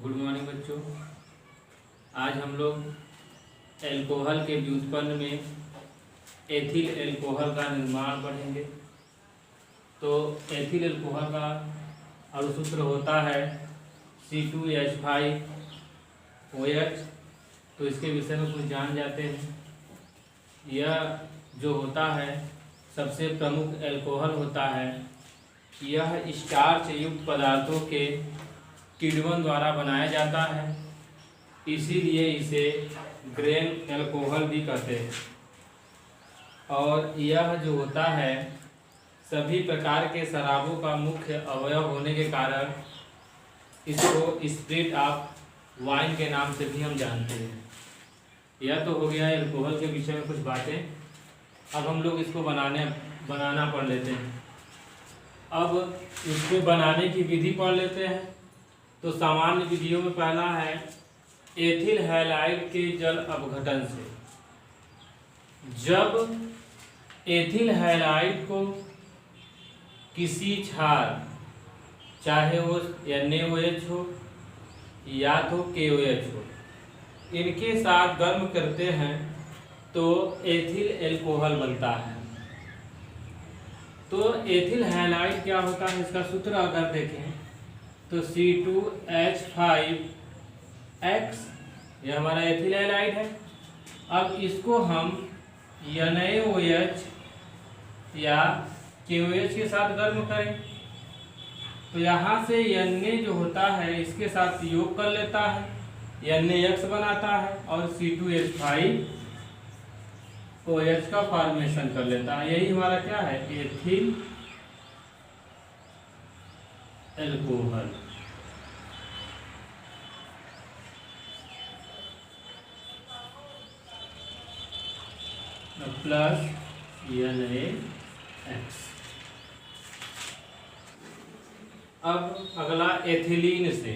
Good morning बच्चों। आज हम लोग एल्कोहल के व्युत्पन्न में एथिल एल्कोहल का निर्माण पढ़ेंगे। तो एथिल एल्कोहल का अणुसूत्र होता है C2H5OH। तो इसके विषय में कुछ जान जाते हैं। यह जो होता है सबसे प्रमुख एल्कोहल होता है। यह स्टार्च युक्त पदार्थों के किण्वन द्वारा बनाया जाता है, इसीलिए इसे ग्रेन एल्कोहल भी कहते हैं। और यह जो होता है सभी प्रकार के शराबों का मुख्य अवयव होने के कारण इसको स्पिरिट ऑफ वाइन के नाम से भी हम जानते हैं। यह तो हो गया एल्कोहल के विषय में कुछ बातें। अब हम लोग इसको बनाना पढ़ लेते हैं। अब इसको बनाने की विधि पढ़ लेते हैं। तो सामान्य विधियों में पहला है एथिल हैलाइड के जल अपघटन से। जब एथिल हैलाइड को किसी क्षार, चाहे वो NaOH हो या तो KOH हो, इनके साथ गर्म करते हैं तो एथिल एल्कोहल बनता है। तो एथिल हैलाइड क्या होता है, इसका सूत्र अगर देखें तो C2H5X, यह हमारा एथिल हैलाइड है। अब इसको हम NaOH या KOH के साथ गर्म करें तो यहाँ से Na जो होता है इसके साथ योग कर लेता है, NaX बनाता है और C2H5OH का फॉर्मेशन कर लेता है। यही हमारा क्या है, एथिल एल्कोहल। Plus NaX। अब अगला एथिलीन से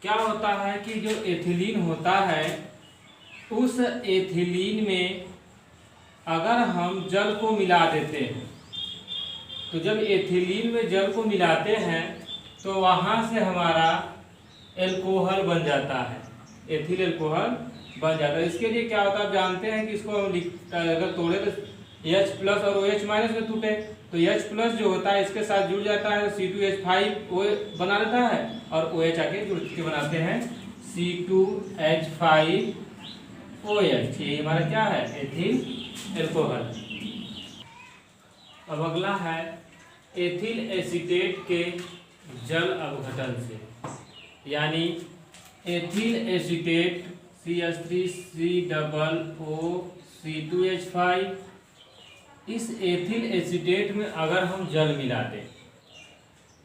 क्या होता है कि जो एथिलीन होता है उस एथिलीन में अगर हम जल को मिला देते हैं तो जब एथिलीन में जल को मिलाते हैं तो वहाँ से हमारा एल्कोहल बन जाता है, एथिल एल्कोहल बन जाता है। इसके लिए क्या होता है, आप जानते हैं कि इसको हम अगर तोड़े तो H प्लस और OH माइनस में टूटे तो H प्लस जो होता है इसके साथ जुड़ जाता है, C2H5OH बना देता है और OH आके जुड़ के बनाते हैं C2H5OH। ये हमारा क्या है, एथिल एल्कोहल। अब अगला है एथिल एसीटेट के जल अपघटन से, यानी एथिल एसीटेट CH3COO2H5। इस एथिल एसीटेट में अगर हम जल मिला दें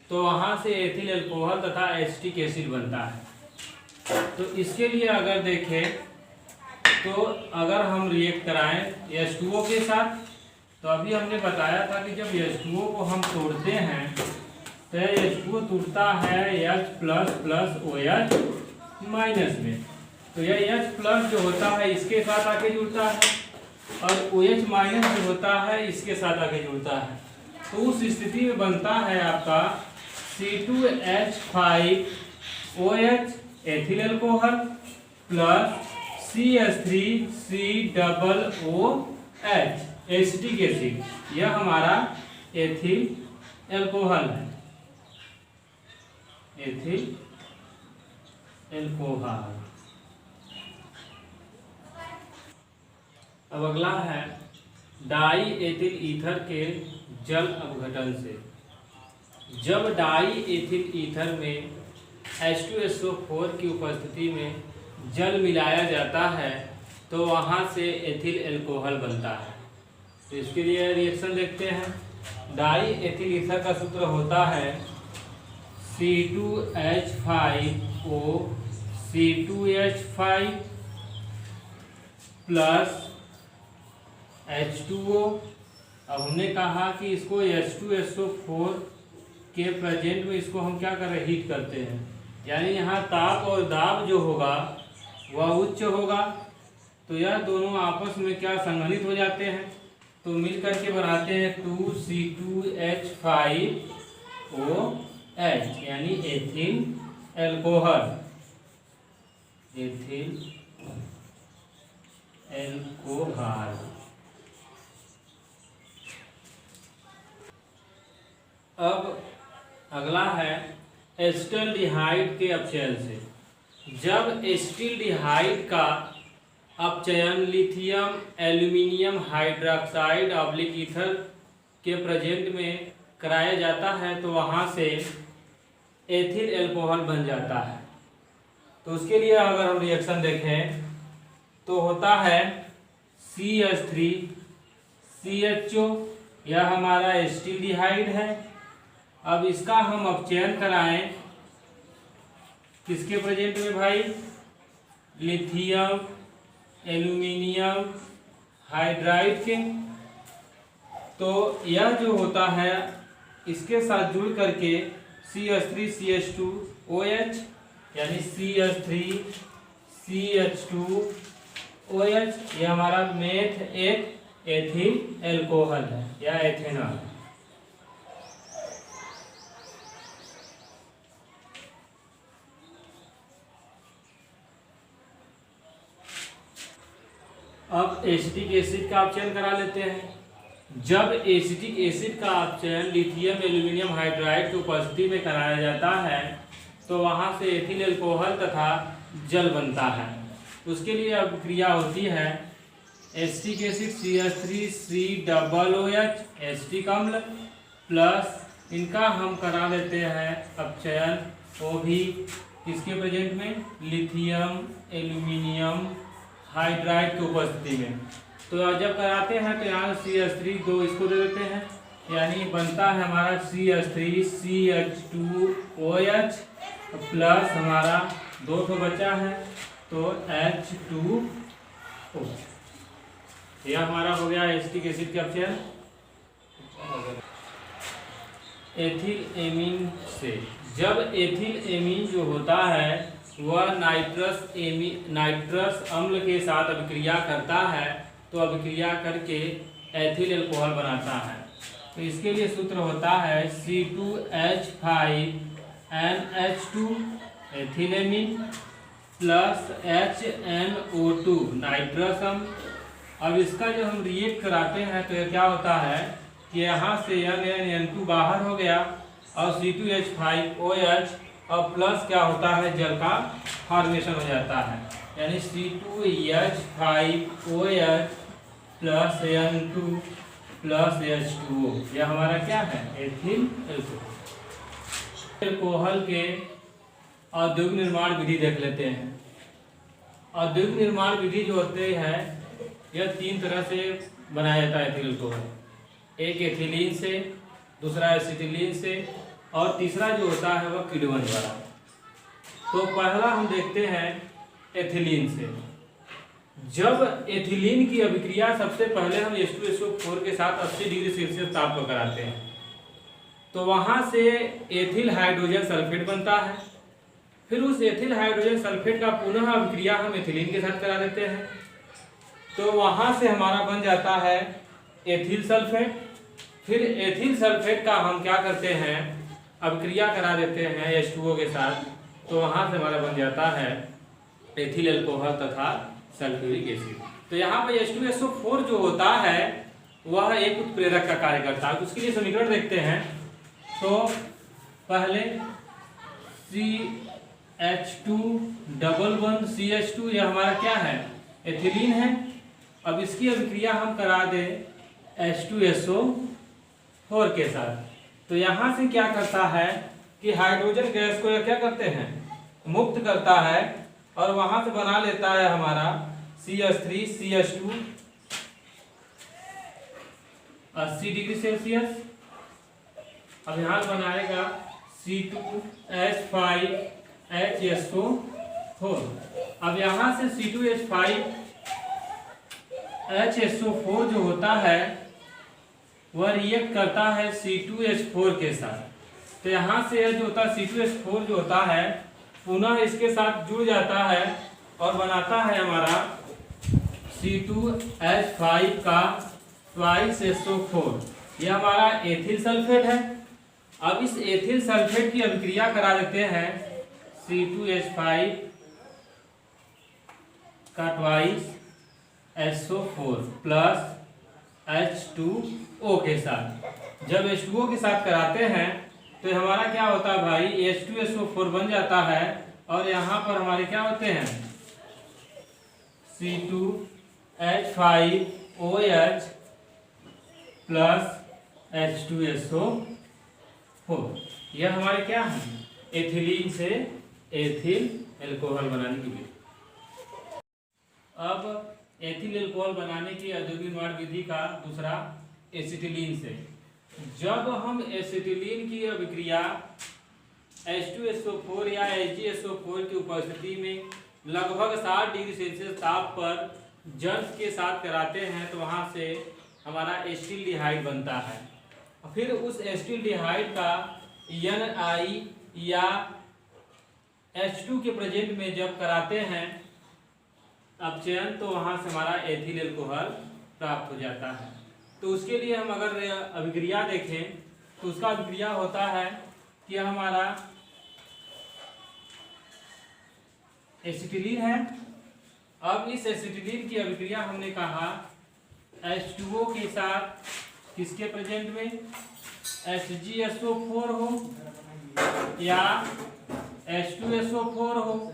तो वहाँ से एथिल एल्कोहल तथा एसिटिक एसिड बनता है। तो इसके लिए अगर देखें तो अगर हम रिएक्ट कराएं H2O के साथ, तो अभी हमने बताया था कि जब H2O को हम तोड़ते हैं तो H2O टूटता है H plus plus OH minus में। तो यह H प्लस जो होता है इसके साथ आके जुड़ता है और OH माइनस जो होता है इसके साथ आके जुड़ता है। तो उस स्थिति में बनता है आपका C2H5OH ethyl alcohol plus CH3COOH acetic acid. यह हमारा एथिल एल्कोहल है, एथिल एल्कोहल। अब अगला है डाई एथिल ईथर के जल अपघटन से। जब डाई एथिल ईथर में H2SO4 की उपस्थिति में जल मिलाया जाता है तो वहाँ से एथिल एल्कोहल बनता है। तो इसके लिए रिएक्शन देखते हैं। डाई एथिल ईथर का सूत्र होता है C2H5O C2H5 प्लस H2O। अब हमने कहा कि इसको H2SO4 के प्रेजेंट में इसको हम क्या कर रहे हैं, हीट करते हैं, यानी यहाँ ताप और दाब जो होगा वह उच्च होगा। तो यह दोनों आपस में क्या संघनित हो जाते हैं, तो मिल करके बनाते हैं 2C2H5OH यानी एथिल एल्कोहल, एथिल एल्कोहल। अब अगला है एसिटाल्डिहाइड के अपचयन से। जब एसिटाल्डिहाइड का अपचयन lithium aluminium hydroxide oblique ether के प्रेजेंट में कराया जाता है तो वहाँ से एथिल एल्कोहल बन जाता है। तो उसके लिए अगर हम रिएक्शन देखें तो होता है CH3CHO, यह हमारा एसिटाल्डिहाइड है। अब इसका हम अपचयन कराएं किसके प्रेजेंट में भाई, लिथियम एल्यूमिनियम हाइड्राइड के। तो यह जो होता है इसके साथ जुड़ करके CH3CH2OH यानी CH3CH2OH, ये हमारा मेथ एथिल एल्कोहल है या एथेनॉल। अब एसिटिक एसिड का अपचयन करा लेते हैं। जब एसिटिक एसिड का अपचयन लिथियम एल्यूमिनियम हाइड्राइड की उपस्थिति में कराया जाता है तो वहाँ से एथिल एल्कोहल तथा जल बनता है। उसके लिए अब क्रिया होती है एसिटिक एसिड CH3COOH एसिटिक अम्ल प्लस इनका हम करा लेते हैं अपचयन, वो भी किसके प्रेजेंट में, लिथियम एल्यूमिनियम हाइड्राइड की उपस्थिति में। तो जब कराते हैं तो यहाँ CH3 दो इसको दे देते हैं, यानी बनता है हमारा CH3CH2OH प्लस हमारा दो तो बचा है तो H2O। यह हमारा हो गया एसिटिक एसिड का अपचयन। एथिल एमीन से, जब एथिल एमीन जो होता है वह नाइट्रस अम्ल के साथ अभिक्रिया करता है तो अभिक्रिया करके एथिल एल्कोहल बनाता है। तो इसके लिए सूत्र होता है C2H5NH2 ethyl amine plus HNO2 nitrous अम्ल। अब इसका जब हम रिएक्ट कराते हैं तो क्या होता है कि यहाँ से NN2 बाहर हो गया और C2H5OH और प्लस क्या होता है, जल का फॉर्मेशन हो जाता है, यानी C2H5OH plus N2 plus H2O। यह हमारा क्या है, एथिल एल्कोहल। एल्कोहल के औद्योगिक निर्माण विधि देख लेते हैं। औद्योगिक निर्माण विधि जो होते हैं यह तीन तरह से बनाया जाता है एथिल एल्कोहल। एक एथिलीन से, दूसरा एसिटिलीन से और तीसरा जो होता है वह किण्वन द्वारा। तो पहला हम देखते हैं एथिलीन से। जब एथिलीन की अभिक्रिया सबसे पहले हम H2SO4 के साथ 80 डिग्री सेल्सियस ताप पर कराते हैं तो वहाँ से एथिल हाइड्रोजन सल्फेट बनता है। फिर उस एथिल हाइड्रोजन सल्फेट का पुनः अभिक्रिया हम एथिलीन के साथ करा देते हैं तो वहाँ से हमारा बन जाता है एथिल सल्फेट। फिर एथिल सल्फेट का हम क्या करते हैं, अभिक्रिया करा देते हैं H2O के साथ तो वहाँ से हमारा बन जाता है एथिल एल्कोहल तथा सल्फ्यूरिक एसिड। तो यहाँ पर H2SO4 जो होता है वह एक उत्प्रेरक का कार्य करता है। उसके लिए समीकरण देखते हैं तो पहले CH2 यह हमारा क्या है, एथिलीन है। अब इसकी अभिक्रिया हम करा दें H2SO4 के साथ तो यहाँ से क्या करता है कि हाइड्रोजन गैस को यह क्या करते हैं, मुक्त करता है और वहां से बना लेता है हमारा CH3CH2 80 डिग्री सेल्सियस। अब यहाँ बनाएगा C2H5HSO4। अब यहाँ से C2H5HSO4 जो होता है वह रिएक्ट करता है C2H4 के साथ। तो यहाँ से यह जो होता है C2H4 जो होता है पुनः इसके साथ जुड़ जाता है और बनाता है हमारा C2H5 का ट्वाइस SO4। यह हमारा एथिल सल्फेट है। अब इस एथिल सल्फेट की अभिक्रिया करा देते हैं C2H5 का ट्वाइस SO4 प्लस H2O के साथ। जब H2O के साथ कराते हैं तो हमारा क्या होता है भाई, H2SO4 बन जाता है और यहाँ पर हमारे क्या होते हैं C2H5OH प्लस H2SO4। यह हमारे क्या है, एथिलीन से एथिल एल्कोहल बनाने की विधि। अब एथिल एल्कोहल बनाने की औद्योगिक निर्माण विधि का दूसरा एसिटिलीन से। जब हम एसिटिलीन की अभिक्रिया H2SO4 या HgSO4 की उपस्थिति में लगभग 60 डिग्री सेल्सियस ताप पर जर्स के साथ कराते हैं तो वहां से हमारा एसिटिल्डिहाइड बनता है। फिर उस एसिटिल्डिहाइड का Ni या H2 के प्रेजेंट में जब कराते हैं अपचयन तो वहां से हमारा एथिल एल्कोहल प्राप्त हो जाता है। तो उसके लिए हम अगर अभिक्रिया देखें तो उसका अभिक्रिया होता है कि हमारा एसिटिलीन है। अब इस एसिटिलीन की अभिक्रिया हमने कहा H2O के साथ किसके प्रेजेंट में, HgSO4 हो या H2SO4 हो,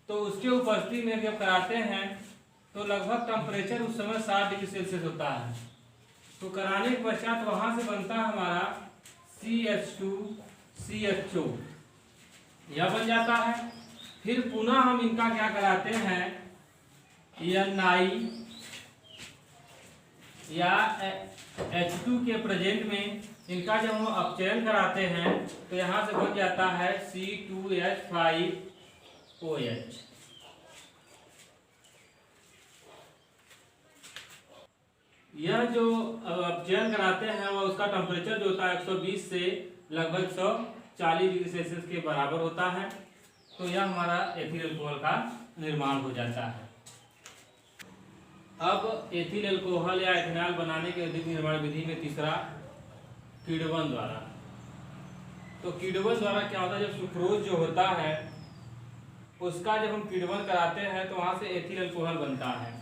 तो उसके उपस्थिति में जब कराते हैं तो लगभग टेम्परेचर उस समय 60 डिग्री सेल्सियस होता है। तो कराने के पश्चात वहां से बनता है हमारा CH2CHO, यह बन जाता है। फिर पुनः हम इनका क्या कराते हैं, Ni या H2 के प्रेजेंट में इनका जब हम अपचयन कराते हैं तो यहाँ से बन जाता है C2H5OH। यह जो अपचयन कराते हैं वह उसका टेम्परेचर जो होता है 120 से लगभग 140 डिग्री सेल्सियस के बराबर होता है। तो यह हमारा एथिल एल्कोहल का निर्माण हो जाता है। अब एथिल एल्कोहल या एथेनॉल बनाने के औद्योगिक निर्माण विधि में तीसरा किण्वन द्वारा। तो किण्वन द्वारा क्या होता है, जब सुक्रोज जो होता है उसका जब हम किण्वन कराते हैं तो वहां से एथिल एल्कोहल बनता है।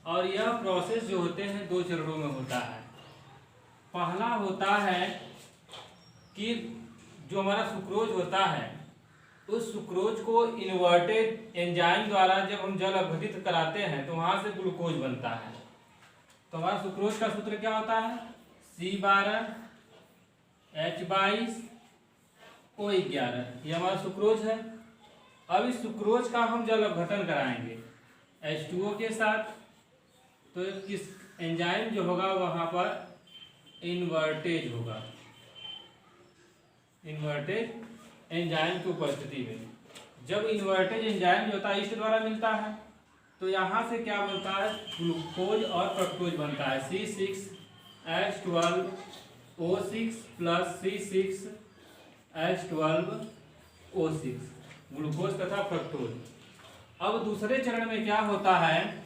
और यह प्रोसेस जो होते हैं 2 चरणों में होता है। पहला होता है कि जो हमारा सुक्रोज होता है उस सुक्रोज को इन्वर्टेड एंजाइम द्वारा जब हम जल अपघटित कराते हैं तो वहां से ग्लूकोज बनता है। तो हमारा सुक्रोज का सूत्र क्या होता है, C12H22O11। ये हमारा सुक्रोज है। अब इस सुक्रोज का हम जल अपघटन कराएंगे H2O के साथ, तो किस एंजाइम जो होगा वहां पर इन्वर्टेज होगा, इन्वर्टेज एंजाइम की उपस्थिति में। जब इन्वर्टेज एंजाइम जो होता है ईस्ट द्वारा मिलता है तो यहाँ से क्या बनता है, ग्लूकोज और फ्रक्टोज बनता है C6H12O6 प्लस C6H12O6, ग्लूकोज तथा फ्रक्टोज। अब दूसरे चरण में क्या होता है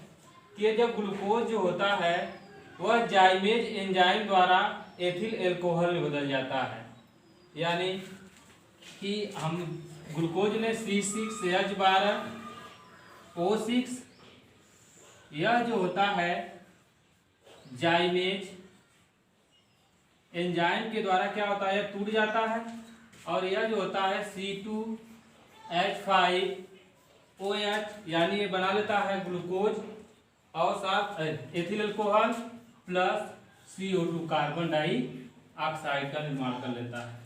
कि जब ग्लूकोज जो होता है वह जाइमेज एंजाइम द्वारा एथिल एल्कोहल में बदल जाता है। यानी कि हम ग्लूकोज ने C6H12O6, यह जो होता है जाइमेज एंजाइम के द्वारा क्या होता है, टूट जाता है। और यह जो होता है C2H5OH, यानी ये बना लेता है ग्लूकोज और साथ ethyl alcohol plus CO2 carbon dioxide का निर्माण कर लेता है।